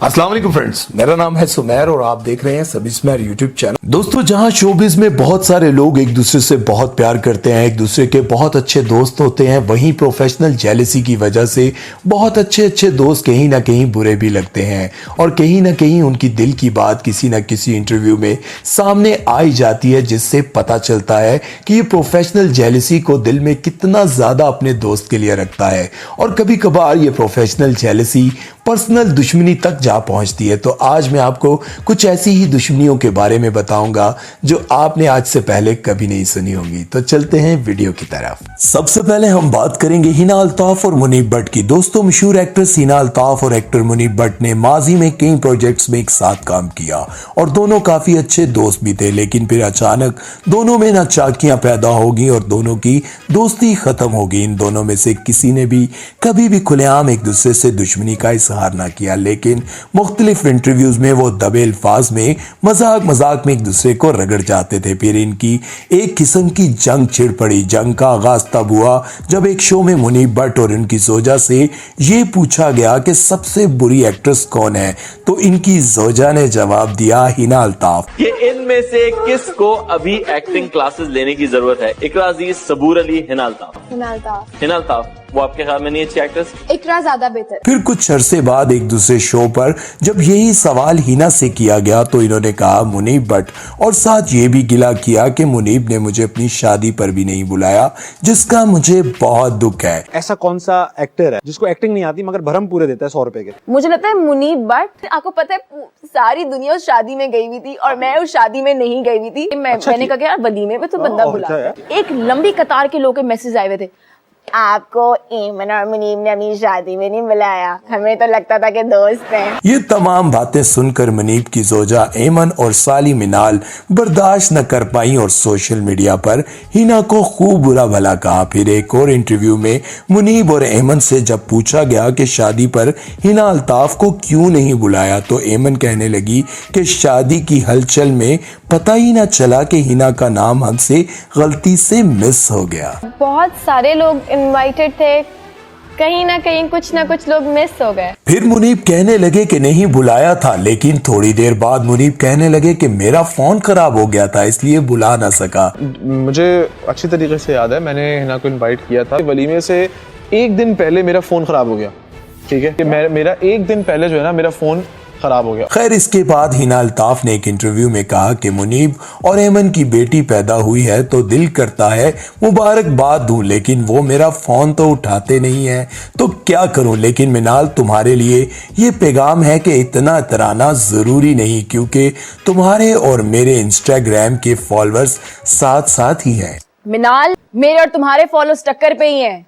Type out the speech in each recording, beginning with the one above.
अस्सलाम वालेकुम फ्रेंड्स, मेरा नाम है सुमेर और आप देख रहे हैं सभी स्मैर यूट्यूब चैनल। दोस्तों, जहां शोबिज में बहुत सारे लोग एक दूसरे से बहुत प्यार करते हैं, एक दूसरे के बहुत अच्छे दोस्त होते हैं, वहीं प्रोफेशनल जेलसी की वजह से बहुत अच्छे दोस्त कहीं ना कहीं बुरे भी लगते हैं और कहीं ना कहीं उनकी दिल की बात किसी न किसी इंटरव्यू में सामने आई जाती है, जिससे पता चलता है कि ये प्रोफेशनल जेलसी को दिल में कितना ज्यादा अपने दोस्त के लिए रखता है और कभी कभार ये प्रोफेशनल जेलसी पर्सनल दुश्मनी तक जा पहुंचती है। तो आज मैं आपको कुछ ऐसी ही दुश्मनियों के बारे में बताऊंगा जो आपने आज से पहले कभी नहीं सुनी होंगी। तो चलते हैं वीडियो की तरफ। सबसे पहले हम बात करेंगे हिना अल्ताफ और मुनीब भट्ट की। दोस्तों, मशहूर एक्ट्रेस हिना अल्ताफ और एक्टर मुनीब भट्ट ने माजी में कई प्रोजेक्ट्स में एक साथ काम किया और दोनों काफी अच्छे दोस्त भी थे, लेकिन फिर अचानक दोनों में नाचाकियां पैदा होगी और दोनों की दोस्ती खत्म होगी। इन दोनों में से किसी ने भी कभी भी खुलेआम एक दूसरे से दुश्मनी का इजहार ना किया, लेकिन मुख्तलिफ इंटरव्यूज में वो दबे अल्फाज में मजाक में एक दूसरे को रगड़ जाते थे। फिर इनकी एक किस्म की जंग छिड़ पड़ी। जंग का आगाज तब हुआ जब एक शो में मुनीब भट्ट और इनकी जोजा से ये पूछा गया कि सबसे बुरी एक्ट्रेस कौन है, तो इनकी जोजा ने जवाब दिया हिना अल्ताफ। कि इनमें से किसको अभी एक्टिंग क्लासेस लेने की जरूरत है? इकरा अजीज, सबूर अली, हिना अल्ताफ। हिना अल्ताफ वो आपके ख्याल में नहीं अच्छी एक्ट्रेस? इकरा ज्यादा बेहतर। फिर कुछ अरसे बाद एक दूसरे शो पर जब यही सवाल हिना से किया गया तो इन्होंने कहा मुनीब भट्ट, और साथ ये भी गिला किया कि मुनीब ने मुझे अपनी शादी पर भी नहीं बुलाया, जिसका मुझे बहुत दुख है। ऐसा कौन सा एक्टर है जिसको एक्टिंग नहीं आती मगर भरम पूरे देता है 100 रुपए के? मुझे लगता है मुनीब भट्ट। आपको पता है सारी दुनिया उस शादी में गई हुई थी और मैं उस शादी में नहीं गई हुई थी। मैंने कहा यार वलीमे में तो बंदा बुला। एक लंबी कतार के लोग के मैसेज आए हुए थे, आपको एमन और मुनीब ने अपनी शादी में नहीं बुलाया, हमें तो लगता था कि दोस्त हैं। ये तमाम बातें सुनकर मुनीब की जोजा एमन और साली मिनाल बर्दाश्त न कर पाई और सोशल मीडिया पर हिना को खूब बुरा भला कहा। फिर एक और इंटरव्यू में मुनीब और एमन से जब पूछा गया कि शादी पर हिना अल्ताफ को क्यों नहीं बुलाया, तो एमन कहने लगी कि शादी की हलचल में पता ही ना चला कि हिना का नाम हमसे गलती से मिस हो गया। बहुत सारे लोग इनवाइटेड थे, कहीं ना कहीं कुछ ना कुछ लोग मिस हो गए। फिर मुनीब कहने लगे कि नहीं बुलाया था, लेकिन थोड़ी देर बाद मुनीब कहने लगे कि मेरा फोन खराब हो गया था इसलिए बुला ना सका। मुझे अच्छी तरीके से याद है, मैंने हिना को इनवाइट किया था। वलीमे से एक दिन पहले मेरा फोन खराब हो गया। ठीक है कि मेरा एक दिन पहले जो है ना मेरा फोन खराब हो गया। खैर, इसके बाद हिना अल्ताफ ने एक इंटरव्यू में कहा कि मुनीब और एमन की बेटी पैदा हुई है तो दिल करता है मुबारकबाद दूं, लेकिन वो मेरा फोन तो उठाते नहीं है, तो क्या करूं। लेकिन मिनाल, तुम्हारे लिए ये पैगाम है कि इतना इतराना जरूरी नहीं, क्योंकि तुम्हारे और मेरे इंस्टाग्राम के फॉलोअर्स साथ साथ ही हैं। मिनाल, मेरे और तुम्हारे फॉलोअर्स टक्कर पे ही हैं,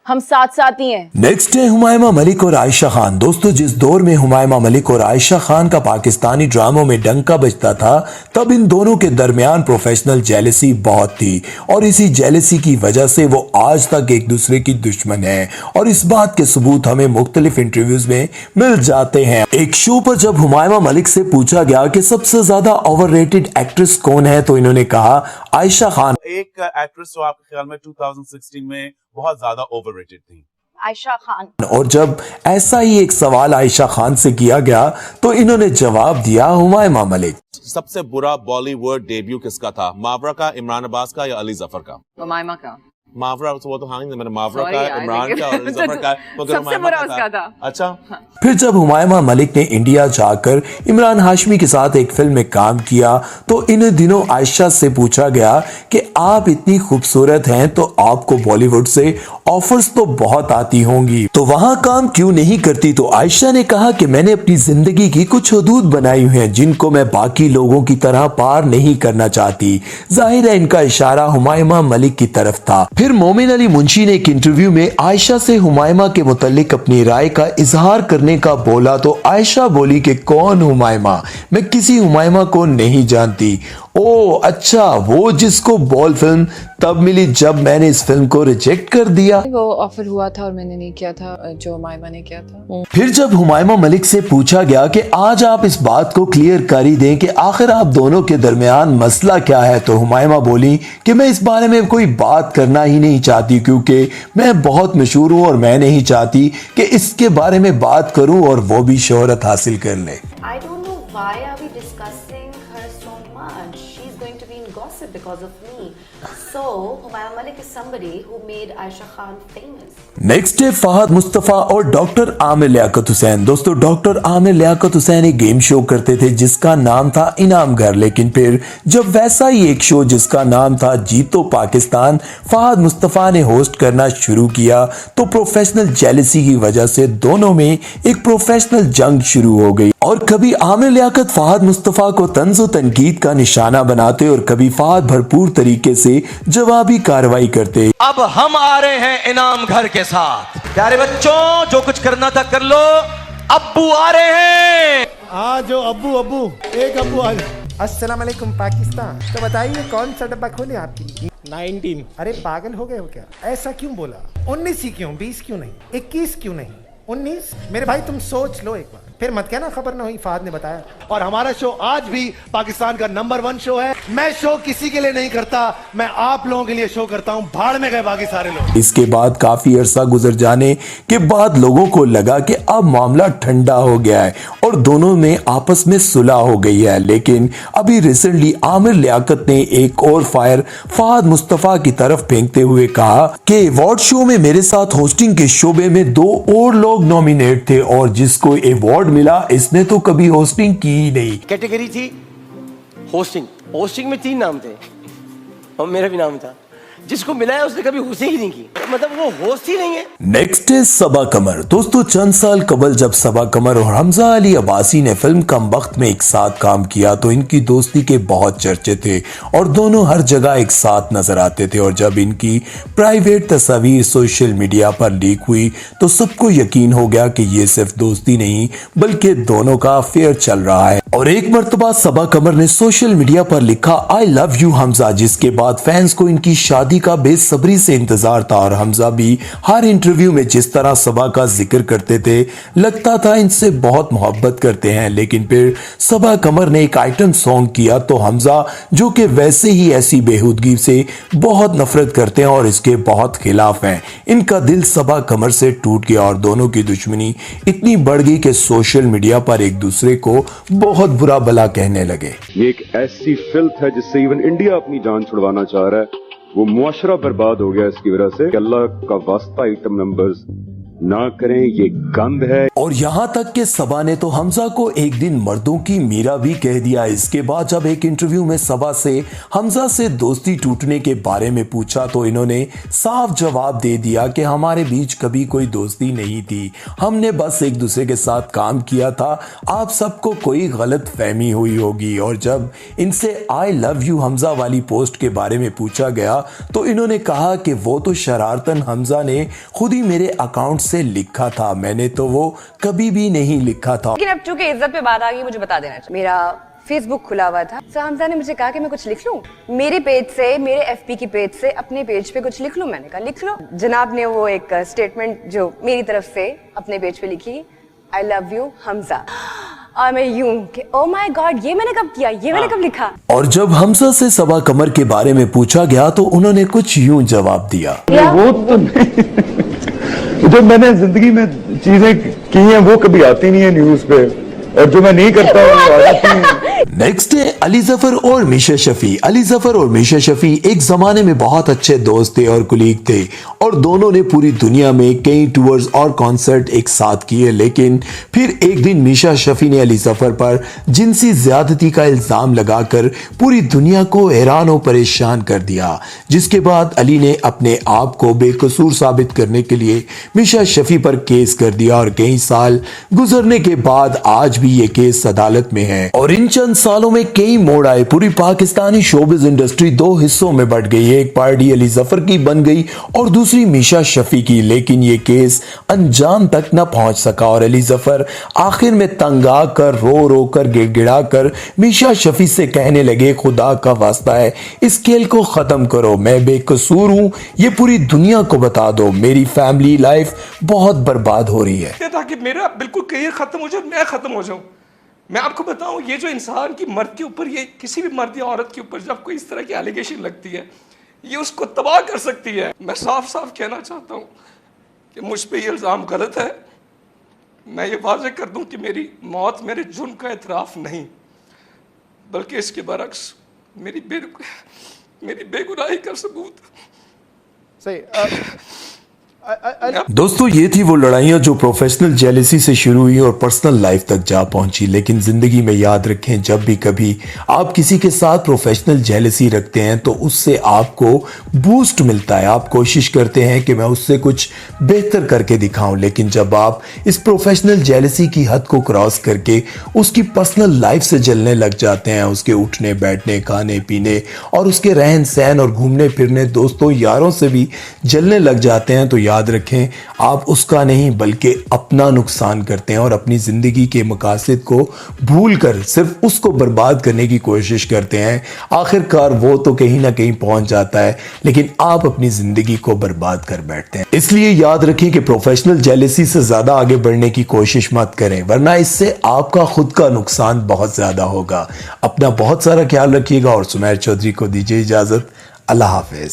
हम साथ साथ ही हैं। नेक्स्ट है हुमायमा मलिक और आयशा खान। दोस्तों, जिस दौर में हुमायमा मलिक और आयशा खान का पाकिस्तानी ड्रामों में डंका बजता था, तब इन दोनों के दरमियान प्रोफेशनल जेलसी बहुत थी और इसी जेलसी की वजह से वो आज तक एक दूसरे की दुश्मन है और इस बात के सबूत हमें मुख्तलिफ इंटरव्यूज में मिल जाते हैं। एक शो पर जब हुमायमा मलिक से पूछा गया कि सबसे ज्यादा ओवररेटेड एक्ट्रेस कौन है, तो इन्होंने कहा आयशा खान। एक एक्ट्रेस जो आपके ख्याल में 2016 में बहुत ज्यादा ओवररेटेड थी? आयशा खान। और जब ऐसा ही एक सवाल आयशा खान से किया गया तो इन्होंने जवाब दिया हुमायमा मलिक। सबसे बुरा बॉलीवुड डेब्यू किसका था? मावरा का, इमरान अब्बास का या अली जफर का? हुमायमा का। मावरा तो वो तो हाँ, मैंने मावरा का, इमरान का और अली जफर का, सबसे बुरा उसका था। अच्छा। फिर जब हुमायमा मलिक ने इंडिया जाकर इमरान हाशमी के साथ एक फिल्म में काम किया तो इन दिनों आयशा से पूछा गया कि आप इतनी खूबसूरत हैं तो आपको बॉलीवुड से ऑफर्स तो बहुत आती होंगी, तो वहां काम क्यों नहीं करती? तो आयशा ने कहा कि मैंने अपनी जिंदगी की कुछ हदूद बनाई हुई हैं जिनको मैं बाकी लोगों की तरह पार नहीं करना चाहती। जाहिर है इनका इशारा हुमायमा मलिक की तरफ था। फिर मोमिन अली मुंशी ने एक इंटरव्यू में आयशा से हुमायमा के मुतालिक अपनी राय का इजहार करने का बोला तो आयशा बोली कि कौन हुमायमा, मैं किसी हुमायमा को नहीं जानती। ओ अच्छा, वो जिसको बॉल फिल्म तब मिली जब मैंने इस फिल्म को रिजेक्ट कर दिया। वो ऑफर हुआ था और मैंने नहीं किया था जो हुमायमा ने किया था। फिर जब हुमायमा मलिक से पूछा गया कि आज आप इस बात को क्लियर कर ही दें कि आखिर आप दोनों के दरमियान मसला क्या है, तो हुमायमा बोली कि मैं इस बारे में कोई बात करना ही नहीं चाहती क्योंकि मैं बहुत मशहूर हूँ और मैं नहीं चाहती कि इसके बारे में बात करूँ और वो भी शोहरत हासिल कर ले। I don't know why are we discussing her so much. She's going to be in gossip because of me. So Humayma Malik is somebody who made Aisha Khan famous. Next है फहद मुस्तफा और डॉक्टर आमिर लियाकत हुसैन। दोस्तों doctor Aamir Liaquat Hussain एक game show करते थे जिसका नाम था इनाम घर, लेकिन फिर जब वैसा ही एक शो जिसका नाम था जीतो पाकिस्तान फहद मुस्तफा ने होस्ट करना शुरू किया तो प्रोफेशनल जेलसी की वजह से दोनों में एक प्रोफेशनल जंग शुरू हो गई और कभी आमिर लियाकत फहद मुस्तफा को तंज़ो तनकीद का निशाना बनाते और कभी फहद भरपूर तरीके से जवाबी कार्रवाई करते। अब हम आ रहे हैं इनाम घर के साथ। प्यारे बच्चों जो कुछ करना था कर लो, अब्बू आ रहे हैं। जो अब्बू एक अब्बू आ अस्सलाम वालेकुम पाकिस्तान। तो बताइए कौन सा डब्बा खोले आपके लिए? 19। अरे पागल हो गए हो क्या? ऐसा क्यों बोला? 19 ही क्यों, 20 क्यों नहीं, 21 क्यों नहीं, 19? मेरे भाई तुम सोच लो एक बार, फिर मत कहना खबर ना हुई। फहद ने बताया। और हमारा शो आज भी पाकिस्तान का नंबर 1 शो है। मैं शो किसी के लिए नहीं करता, मैं आप लोगों के लिए शो करता हूं। भाड़ में गए बाकी सारे लोग। इसके बाद काफी अरसा गुजर जाने के बाद लोगों को लगा कि अब मामला ठंडा हो गया है और दोनों में आपस में सुलह हो गई है, लेकिन अभी रिसेंटली आमिर लियाकत ने एक और फायर फहद मुस्तफा की तरफ फेंकते हुए कहा कि अवार्ड शो में मेरे साथ होस्टिंग के शोबे में 2 और लोग नॉमिनेट थे और जिसको अवार्ड मिला इसने तो कभी होस्टिंग की ही नहीं। कैटेगरी थी होस्टिंग में 3 नाम थे और मेरा भी नाम था। जिसको मिला है उसने कभी होस्टिंग ही नहीं की, मतलब वो होस्ट ही नहीं है। नेक्स्ट है सबा कमर। दोस्तों चंद साल कबल जब सबा कमर और हमजा अली अब्बासी ने फिल्म कम वक्त में एक साथ काम किया तो इनकी दोस्ती के बहुत चर्चे थे और दोनों हर जगह एक साथ नजर आते थे। और जब इनकी प्राइवेट तस्वीर सोशल मीडिया पर लीक हुई तो सबको यकीन हो गया कि ये सिर्फ दोस्ती नहीं बल्कि दोनों का अफेयर चल रहा है। और एक मर्तबा सबा कमर ने सोशल मीडिया पर लिखा आई लव यू हमजा, जिसके बाद फैंस को इनकी शादी का बेसब्री से इंतजार था और हमजा भी हर इंटरव्यू में जिस तरह सबा का जिक्र करते थे लगता था इनसे बहुत मोहब्बत करते हैं। लेकिन फिर सबा कमर ने एक आइटम सॉन्ग किया तो हमजा जो कि वैसे ही ऐसी बेहूदगी से बहुत नफरत करते हैं और इसके बहुत खिलाफ हैं, इनका दिल सबा कमर से टूट गया और दोनों की दुश्मनी इतनी बढ़ गई कि सोशल मीडिया पर एक दूसरे को बहुत बुरा भला कहने लगे। ये एक ऐसी फिल्थ है जिससे इवन इंडिया अपनी जान छुड़वाना चाह रहा है। वो मुआशरा बर्बाद हो गया इसकी वजह से। अल्लाह का वास्ता आइटम नंबर्स ना करें, ये गंद है। और यहाँ तक कि सबा ने तो हमजा को एक दिन मर्दों की मीरा भी कह दिया। इसके बाद जब एक इंटरव्यू में सबा से हमजा से दोस्ती टूटने के बारे में पूछा तो इन्होंने साफ जवाब दे दिया कि हमारे बीच कभी कोई दोस्ती नहीं थी, हमने बस एक दूसरे के साथ काम किया था, आप सबको कोई गलत फहमी हुई होगी। और जब इनसे आई लव यू हमजा वाली पोस्ट के बारे में पूछा गया तो इन्होंने कहा कि वो तो शरारतन हमजा ने खुद ही मेरे अकाउंट से लिखा था, मैंने तो वो कभी भी नहीं लिखा था। लेकिन अब चूंकि इज्जत पे बात आ गई मुझे बता देना चाहिए। मेरा फेसबुक खुला हुआ था, सो हमजा ने मुझे कहा कि मैं कुछ लिख लूं मेरे पेज से, मेरे एफपी की पेज से अपने पेज पे कुछ लिख लूं। मैंने कहा लिख लो। जनाब ने वो एक स्टेटमेंट जो मेरी तरफ से अपने पेज पे लिखी, आई लव यू हमजा। और मैं यूं कि ओ माय गॉड ये मैंने कब किया, ये मैंने कब लिखा। और जब हमजा से सबा कमर के बारे में पूछा गया तो उन्होंने कुछ यूं जवाब दिया, वो तो जो मैंने जिंदगी में चीजें की हैं वो कभी आती नहीं है न्यूज पे, और जो मैं नहीं करता हूँ वो आ जाती है। नेक्स्ट है अली जफर और मीशा शफी। अली जफर और मीशा शफी एक जमाने में बहुत अच्छे दोस्त थे और कुलीग थे और दोनों ने पूरी दुनिया में कई टूर्स और कॉन्सर्ट एक साथ किए। लेकिन फिर एक दिन मीशा शफी ने अली जफर पर जिनसी ज्यादती का इल्जाम लगाकर पूरी दुनिया को हैरान और परेशान कर दिया, जिसके बाद अली ने अपने आप को बेकसूर साबित करने के लिए मीशा शफी पर केस कर दिया और कई साल गुजरने के बाद आज भी ये केस अदालत में है। और इन चंद चंद सालों में कई मोड़ आए। पूरी पाकिस्तानी शोबिज इंडस्ट्री दो हिस्सों में बट गई। एक पार्टी अली जफर की बन गई और दूसरी मीशा शफी की, लेकिन ये केस अंजाम तक न पहुंच सका और अली जफर आखिर में तंग आकर रो रो कर गिड़गिड़ा कर मीशा शफी से कहने लगे, खुदा का वास्ता है इस खेल को खत्म करो, मैं बेकसूर हूं, ये पूरी दुनिया को बता दो, मेरी फैमिली लाइफ बहुत बर्बाद हो रही है। ताकि मेरा बिल्कुल करियर खत्म हो जाए, मैं खत्म हो जाऊं। मैं आपको बताऊं, ये जो इंसान की मर्द के ऊपर, ये किसी भी मर्द या औरत के ऊपर जब कोई इस तरह की एलिगेशन लगती है, ये उसको तबाह कर सकती है। मैं साफ साफ कहना चाहता हूं कि मुझ पे ये इल्ज़ाम गलत है। मैं ये वाज़ेह कर दूं कि मेरी मौत मेरे जुर्म का एतराफ़ नहीं, बल्कि इसके बरक्स मेरी बेगुनाही का सबूत। सही। दोस्तों, ये थी वो लड़ाइयां जो प्रोफेशनल जेलसी से शुरू हुई और पर्सनल लाइफ तक जा पहुंची। लेकिन जिंदगी में याद रखें, जब भी कभी आप किसी के साथ प्रोफेशनल जेलसी रखते हैं तो उससे आपको बूस्ट मिलता है। आप कोशिश करते हैं कि मैं उससे कुछ बेहतर करके दिखाऊं, लेकिन जब आप इस प्रोफेशनल जेलसी की हद को क्रॉस करके उसकी पर्सनल लाइफ से जलने लग जाते हैं, उसके उठने बैठने, खाने पीने और उसके रहन सहन और घूमने फिरने, दोस्तों यारों से भी जलने लग जाते हैं, तो याद रखें आप उसका नहीं बल्कि अपना नुकसान करते हैं और अपनी जिंदगी के मकासद को भूलकर सिर्फ उसको बर्बाद करने की कोशिश करते हैं। आखिरकार वो तो कहीं ना कहीं पहुंच जाता है, लेकिन आप अपनी जिंदगी को बर्बाद कर बैठते हैं। इसलिए याद रखें कि प्रोफेशनल जेलसी से ज्यादा आगे बढ़ने की कोशिश मत करें, वरना इससे आपका खुद का नुकसान बहुत ज्यादा होगा। अपना बहुत सारा ख्याल रखिएगा और सुमैर चौधरी को दीजिए इजाजत। अल्लाह हाफिज।